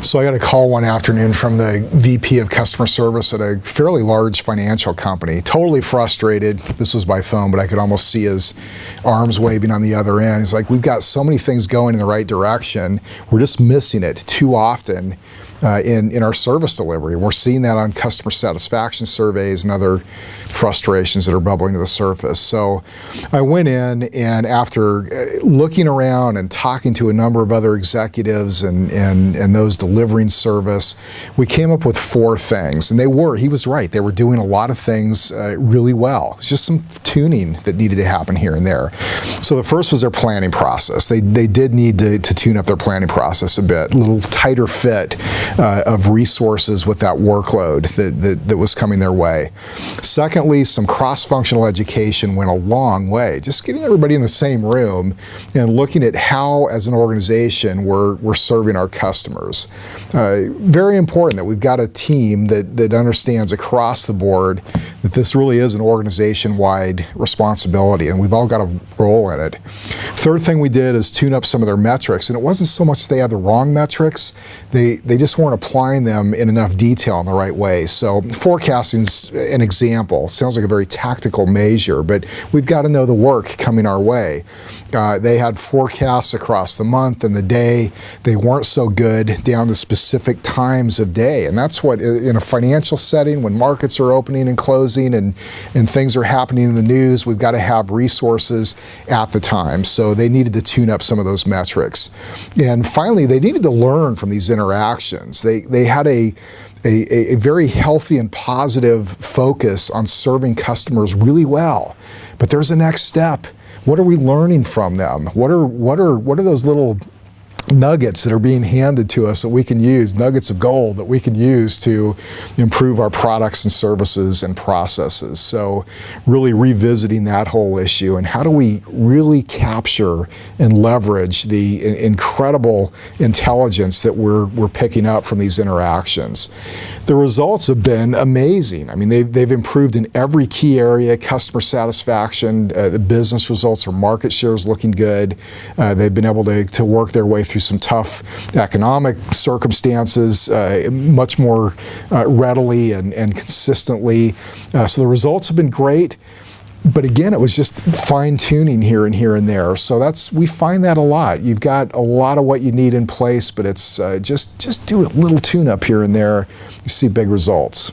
So I got a call one afternoon from the VP of customer service at a fairly large financial company. Totally frustrated. This was by phone, but I could almost see his arms waving on the other end. He's like, we've got so many things going in the right direction. We're just missing it too often in our service delivery. We're seeing that on customer satisfaction surveys and other frustrations that are bubbling to the surface. So I went in, and after looking around and talking to a number of other executives and those delivering service, we came up with 4 things. And he was right, they were doing a lot of things really well. It's just some tuning that needed to happen here and there. So the first was their planning process. They did need to tune up their planning process a bit, a little tighter fit of resources with that workload that was coming their way. Secondly, some cross-functional education went a long way. Just getting everybody in the same room and looking at how, as an organization, we're serving our customers. Very important that we've got a team that understands across the board that this really is an organization-wide responsibility, and we've all got a role in it. Third thing we did is tune up some of their metrics, and it wasn't so much they had the wrong metrics, they just weren't applying them in enough detail in the right way. So forecasting's an example. Sounds like a very tactical measure, but we've got to know the work coming our way. They had forecasts across the month and the day. They weren't so good down to specific times of day, and that's what, in a financial setting, when markets are opening and closing and things are happening in the news, we've got to have resources at the time. So they needed to tune up some of those metrics. And finally, they needed to learn from these interactions. They had a very healthy and positive focus on serving customers really well. But there's a next step. What are we learning from them? What are those little nuggets that are being handed to us that we can use, nuggets of gold that we can use to improve our products and services and processes? So really revisiting that whole issue, and how do we really capture and leverage the incredible intelligence that we're picking up from these interactions. The results have been amazing. I mean, they've improved in every key area: customer satisfaction, the business results, or market shares looking good. They've been able to work their way through some tough economic circumstances much more readily and consistently. So the results have been great. But again, it was just fine-tuning here and there. So we find that a lot. You've got a lot of what you need in place, but it's just do a little tune-up here and there. You see big results.